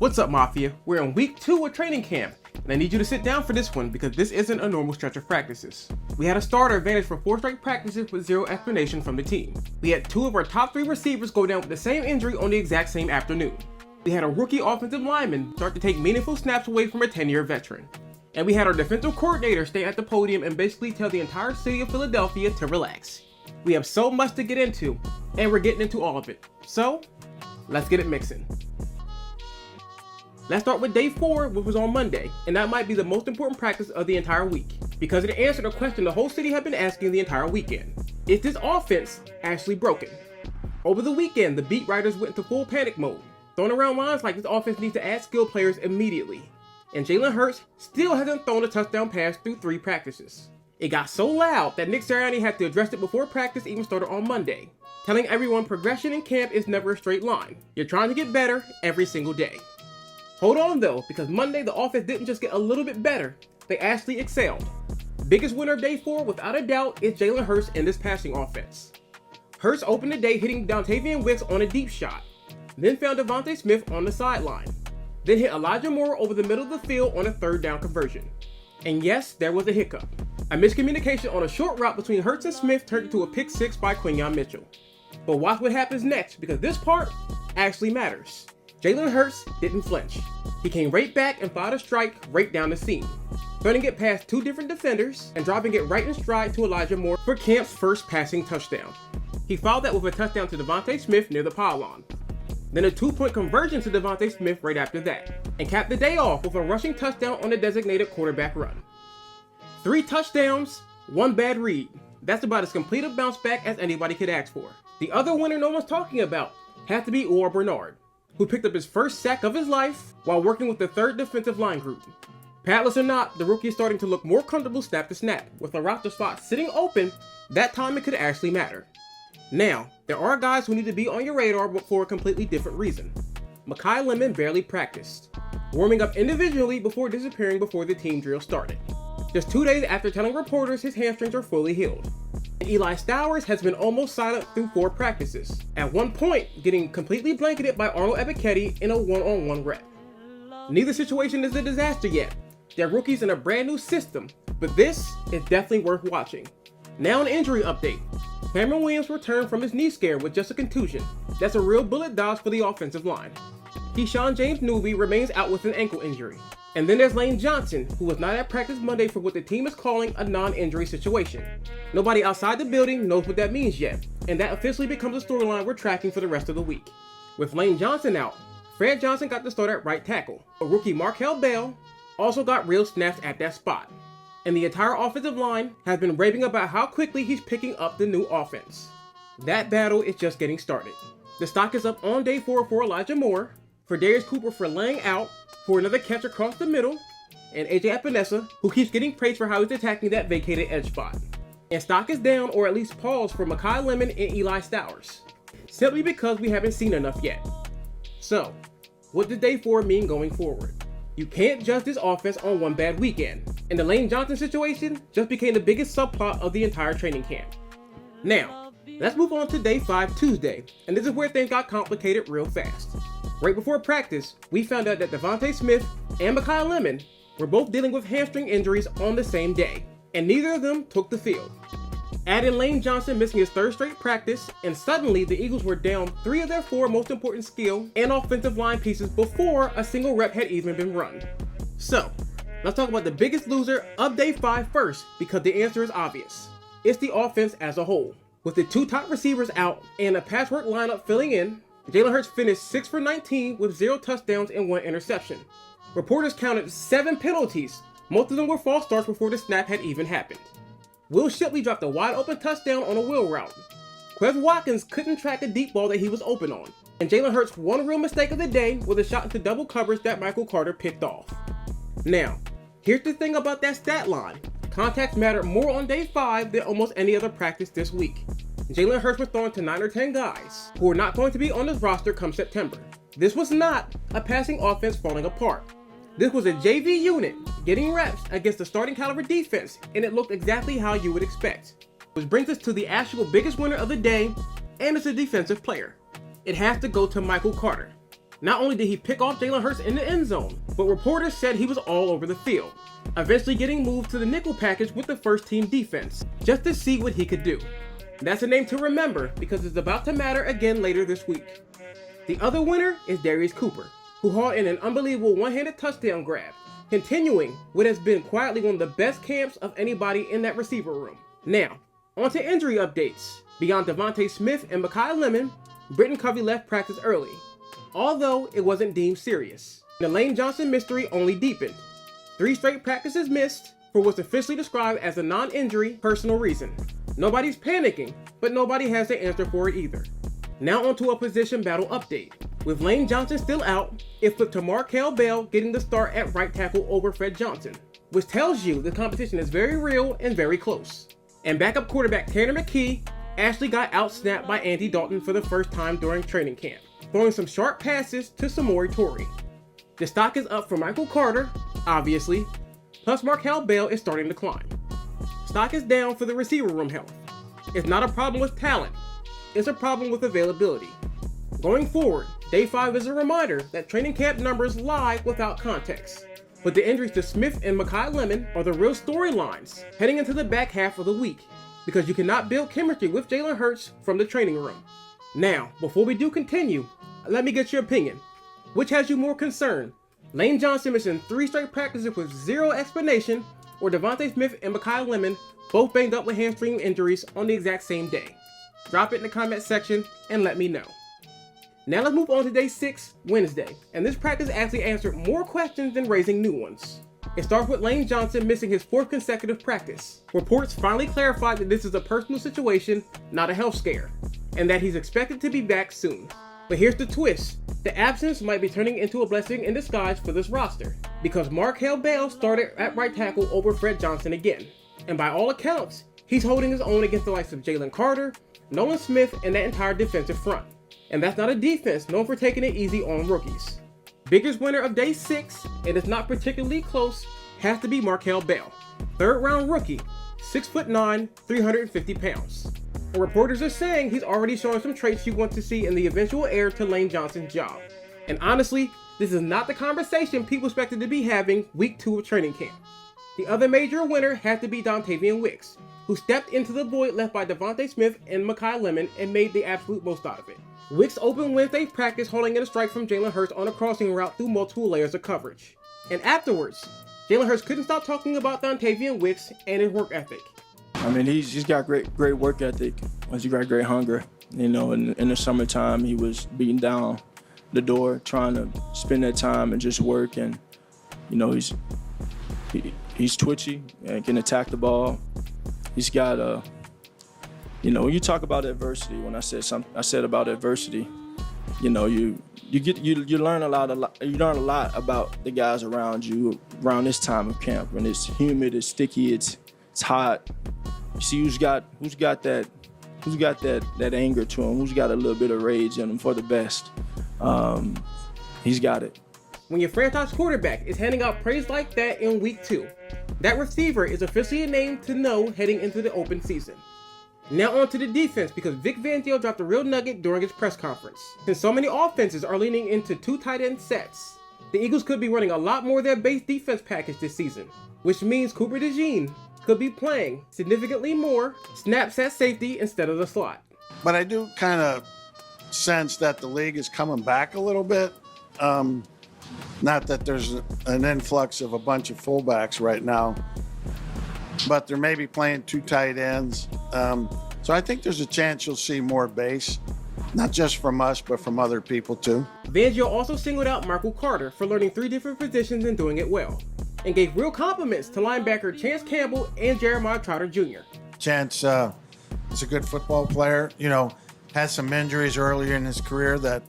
What's up, Mafia? We're in week 2 of training camp, and I need you to sit down for this one because this isn't a normal stretch of practices. We had a starter advantage for 4 straight practices with zero explanation from the team. We had 2 of our top 3 receivers go down with the same injury on the exact same afternoon. We had a rookie offensive lineman start to take meaningful snaps away from a 10-year veteran. And we had our defensive coordinator stay at the podium and basically tell the entire city of Philadelphia to relax. We have so much to get into, and we're getting into all of it. So, let's get it mixing. Let's start with day 4, which was on Monday, and that might be the most important practice of the entire week, because it answered a question the whole city had been asking the entire weekend. Is this offense actually broken? Over the weekend, the beat writers went into full panic mode, throwing around lines like this offense needs to add skill players immediately. And Jalen Hurts still hasn't thrown a touchdown pass through 3 practices. It got so loud that Nick Sirianni had to address it before practice even started on Monday, telling everyone progression in camp is never a straight line. You're trying to get better every single day. Hold on though, because Monday the offense didn't just get a little bit better, they actually excelled. Biggest winner of day 4 without a doubt is Jalen Hurts in this passing offense. Hurts opened the day hitting Wicks on a deep shot, then found Devontae Smith on the sideline, then hit Elijah Moore over the middle of the field on a 3rd down conversion. And yes, there was a hiccup. A miscommunication on a short route between Hurts and Smith turned into a pick 6 by Quinyon Mitchell. But watch what happens next, because this part actually matters. Jalen Hurts didn't flinch. He came right back and fired a strike right down the seam, throwing it past 2 different defenders and dropping it right in stride to Elijah Moore for camp's first passing touchdown. He followed that with a touchdown to Devontae Smith near the pylon, then a 2-point conversion to Devontae Smith right after that, and capped the day off with a rushing touchdown on a designated quarterback run. 3 touchdowns, 1 bad read. That's about as complete a bounce back as anybody could ask for. The other winner no one's talking about had to be Or Bernard, who picked up his first sack of his life while working with the 3rd defensive line group. Patless or not, the rookie is starting to look more comfortable snap to snap. With a roster spot sitting open, that time it could actually matter. Now, there are guys who need to be on your radar but for a completely different reason. Mekhi Lemon barely practiced, warming up individually before disappearing before the team drill started, just 2 days after telling reporters his hamstrings are fully healed. And Eli Stowers has been almost silent through 4 practices, at one point getting completely blanketed by Arnold Ebiketie in a one-on-one rep. Neither situation is a disaster yet. They're rookies in a brand new system, but this is definitely worth watching. Now an injury update. Cameron Williams returned from his knee scare with just a contusion. That's a real bullet dodge for the offensive line. Keyshawn James Newby remains out with an ankle injury. And then there's Lane Johnson, who was not at practice Monday for what the team is calling a non-injury situation. Nobody outside the building knows what that means yet, and that officially becomes a storyline we're tracking for the rest of the week. With Lane Johnson out, Fred Johnson got the start at right tackle. A rookie Markel Bell also got real snaps at that spot. And the entire offensive line has been raving about how quickly he's picking up the new offense. That battle is just getting started. The stock is up on day 4 for Elijah Moore, for Darius Cooper for laying out, for another catch across the middle, and AJ Epinesa, who keeps getting praised for how he's attacking that vacated edge spot. And stock is down, or at least paused, for Mekhi Lemon and Eli Stowers, simply because we haven't seen enough yet. So, what does day 4 mean going forward? You can't judge this offense on one bad weekend, and the Lane Johnson situation just became the biggest subplot of the entire training camp. Now, let's move on to day 5 Tuesday, and this is where things got complicated real fast. Right before practice, we found out that Devontae Smith and Mekhi Lemon were both dealing with hamstring injuries on the same day, and neither of them took the field. Add in Lane Johnson missing his 3rd straight practice, and suddenly the Eagles were down 3 of their 4 most important skill and offensive line pieces before a single rep had even been run. So, let's talk about the biggest loser of day 5 first, because the answer is obvious. It's the offense as a whole. With the 2 top receivers out and a patchwork lineup filling in, Jalen Hurts finished 6 for 19 with 0 touchdowns and 1 interception. Reporters counted 7 penalties. Most of them were false starts before the snap had even happened. Will Shipley dropped a wide open touchdown on a wheel route. Quez Watkins couldn't track a deep ball that he was open on. And Jalen Hurts' one real mistake of the day was a shot into double coverage that Michael Carter picked off. Now, here's the thing about that stat line. Contacts mattered more on day 5 than almost any other practice this week. Jalen Hurts was throwing to 9 or 10 guys who are not going to be on his roster come September. This was not a passing offense falling apart. This was a JV unit getting reps against a starting caliber defense, and it looked exactly how you would expect. Which brings us to the actual biggest winner of the day, and it's a defensive player. It has to go to Michael Carter. Not only did he pick off Jalen Hurts in the end zone, but reporters said he was all over the field, eventually getting moved to the nickel package with the first team defense, just to see what he could do. That's a name to remember because it's about to matter again later this week. The other winner is Darius Cooper, who hauled in an unbelievable one-handed touchdown grab, continuing what has been quietly one of the best camps of anybody in that receiver room. Now, on to injury updates. Beyond Devontae Smith and Mekhi Lemon, Britton Covey left practice early, although it wasn't deemed serious. The Lane Johnson mystery only deepened. 3 straight practices missed for what's officially described as a non-injury personal reason. Nobody's panicking, but nobody has the answer for it either. Now onto a position battle update. With Lane Johnson still out, it flipped to Markel Bell getting the start at right tackle over Fred Johnson, which tells you the competition is very real and very close. And backup quarterback Tanner McKee actually got out-snapped by Andy Dalton for the first time during training camp, throwing some sharp passes to Samori Toure. The stock is up for Michael Carter, obviously, plus Markel Bell is starting to climb. Stock is down for the receiver room health. It's not a problem with talent, it's a problem with availability. Going forward, Day 5 is a reminder that training camp numbers lie without context. But the injuries to Smith and Mekhi Lemon are the real storylines heading into the back half of the week, because you cannot build chemistry with Jalen Hurts from the training room. Now, before we do continue, let me get your opinion. Which has you more concerned? Lane Johnson missing 3 straight practices with zero explanation, or Devontae Smith and Mekhi Lemon both banged up with hamstring injuries on the exact same day? Drop it in the comment section and let me know. Now let's move on to Day 6, Wednesday, and this practice actually answered more questions than raising new ones. It starts with Lane Johnson missing his 4th consecutive practice. Reports finally clarified that this is a personal situation, not a health scare, and that he's expected to be back soon. But here's the twist. The absence might be turning into a blessing in disguise for this roster, because Markel Bell started at right tackle over Fred Johnson again. And by all accounts, he's holding his own against the likes of Jalen Carter, Nolan Smith, and that entire defensive front. And that's not a defense known for taking it easy on rookies. Biggest winner of Day 6, and it's not particularly close, has to be Markel Bell. 3rd round rookie, 6'9", 350 pounds. And reporters are saying he's already showing some traits you want to see in the eventual heir to Lane Johnson's job. And honestly, this is not the conversation people expected to be having week 2 of training camp. The other major winner had to be Dontavian Wicks, who stepped into the void left by Devontae Smith and Mekhi Lemon and made the absolute most out of it. Wicks opened Wednesday's practice holding in a strike from Jalen Hurts on a crossing route through multiple layers of coverage. And afterwards, Jalen Hurts couldn't stop talking about Dontavian Wicks and his work ethic. I mean, he's got great work ethic. He's got great hunger. You know, in the summertime, he was beating down the door, trying to spend that time and just work. And you know, he's twitchy and can attack the ball. He's got you know, when you talk about adversity, when I said about adversity, you know, you learn a lot about the guys around you around this time of camp when it's humid, it's sticky, it's hot. You see who's got that anger to him, who's got a little bit of rage in him for the best. He's got it. When your franchise quarterback is handing out praise like that in week 2, that receiver is officially a name to know heading into the open season. Now on to the defense, because Vic Fangio dropped a real nugget during his press conference. Since so many offenses are leaning into 2 tight end sets, the Eagles could be running a lot more of their base defense package this seaseason, which means Cooper DeJean could be playing significantly more snaps at safety instead of the slot. But I do kind of sense that the league is coming back a little bit. Not that there's an influx of a bunch of fullbacks right now, but they're maybe playing 2 tight ends. So I think there's a chance you'll see more base, not just from us, but from other people too. Fangio also singled out Michael Carter for learning 3 different positions and doing it well, and gave real compliments to linebacker Chance Campbell and Jeremiah Trotter Jr. Chance is a good football player, you know, had some injuries earlier in his career that,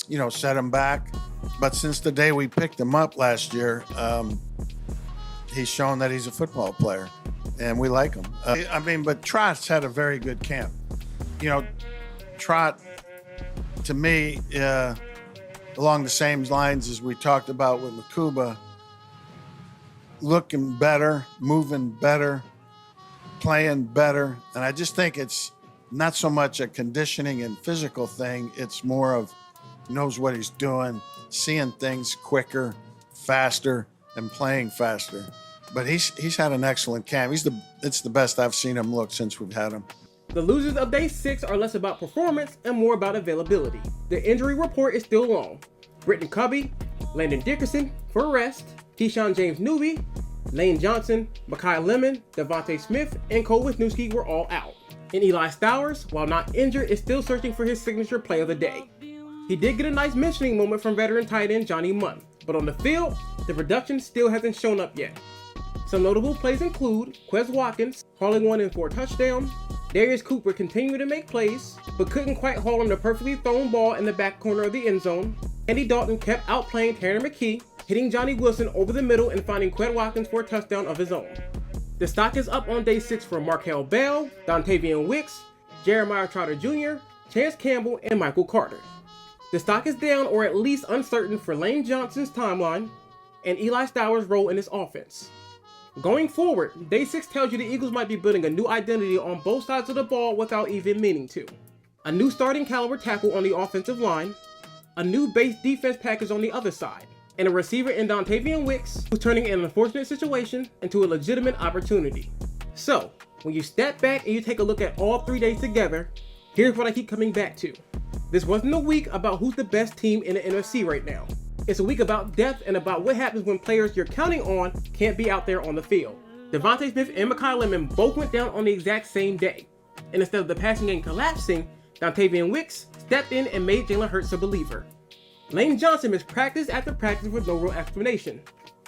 you know, set him back. But since the day we picked him up last year, he's shown that he's a football player, and we like him. But Trott's had a very good camp. You know, Trott, to me, along the same lines as we talked about with Makuba, looking better, moving better, playing better. And I just think it's not so much a conditioning and physical thing. It's more of knows what he's doing, seeing things quicker, faster, and playing faster. But he's had an excellent camp. It's the best I've seen him look since we've had him. The losers of day 6 are less about performance and more about availability. The injury report is still long. Britton Covey, Landon Dickerson for rest, Keyshawn James Newby, Lane Johnson, Mekhi Lemon, Devontae Smith, and Cole Wisniewski were all out. And Eli Stowers, while not injured, is still searching for his signature play of the day. He did get a nice mentioning moment from veteran tight end Johnny Munn, but on the field, the production still hasn't shown up yet. Some notable plays include Quez Watkins hauling one in for a touchdown, Darius Cooper continued to make plays, but couldn't quite haul him the perfectly thrown ball in the back corner of the end zone. Andy Dalton kept outplaying Tanner McKee, hitting Johnny Wilson over the middle and finding Quez Watkins for a touchdown of his own. The stock is up on day 6 for Markel Bell, Dontavian Wicks, Jeremiah Trotter Jr., Chance Campbell, and Michael Carter. The stock is down or at least uncertain for Lane Johnson's timeline and Eli Stowers' role in this offense. Going forward, day 6 tells you the Eagles might be building a new identity on both sides of the ball without even meaning to. A new starting caliber tackle on the offensive line, a new base defense package on the other side, and a receiver in Dontavian Wicks who's turning an unfortunate situation into a legitimate opportunity. So, when you step back and you take a look at all 3 days together, here's what I keep coming back to. This wasn't a week about who's the best team in the NFC right now. It's a week about depth and about what happens when players you're counting on can't be out there on the field. Devontae Smith and Mekhi Lemon both went down on the exact same day. And instead of the passing game collapsing, Dontavian Wicks stepped in and made Jalen Hurts a believer. Lane Johnson missed practice after practice with no real explanation.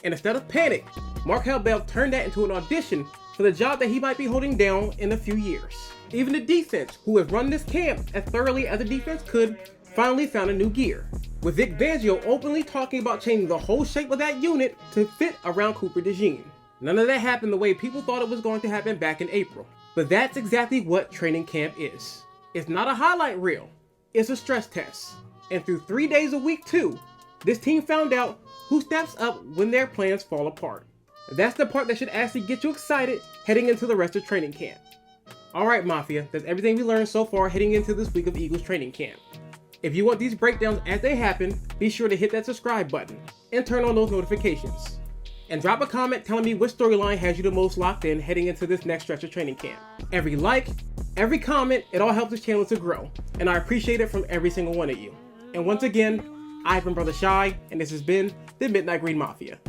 And instead of panic, Markel Bell turned that into an audition for the job that he might be holding down in a few years. Even the defense, who has run this camp as thoroughly as the defense could, finally found a new gear, with Vic Fangio openly talking about changing the whole shape of that unit to fit around Cooper DeJean. None of that happened the way people thought it was going to happen back in April. But that's exactly what training camp is. It's not a highlight reel, it's a stress test. And through 3 days of week 2, this team found out who steps up when their plans fall apart. That's the part that should actually get you excited heading into the rest of training camp. Alright Mafia, that's everything we learned so far heading into this week of Eagles training camp. If you want these breakdowns as they happen, be sure to hit that subscribe button and turn on those notifications. And drop a comment telling me which storyline has you the most locked in heading into this next stretch of training camp. Every like, every comment, it all helps this channel to grow, and I appreciate it from every single one of you. And once again, I've been Brother Shy, and this has been the Midnight Green Mafia.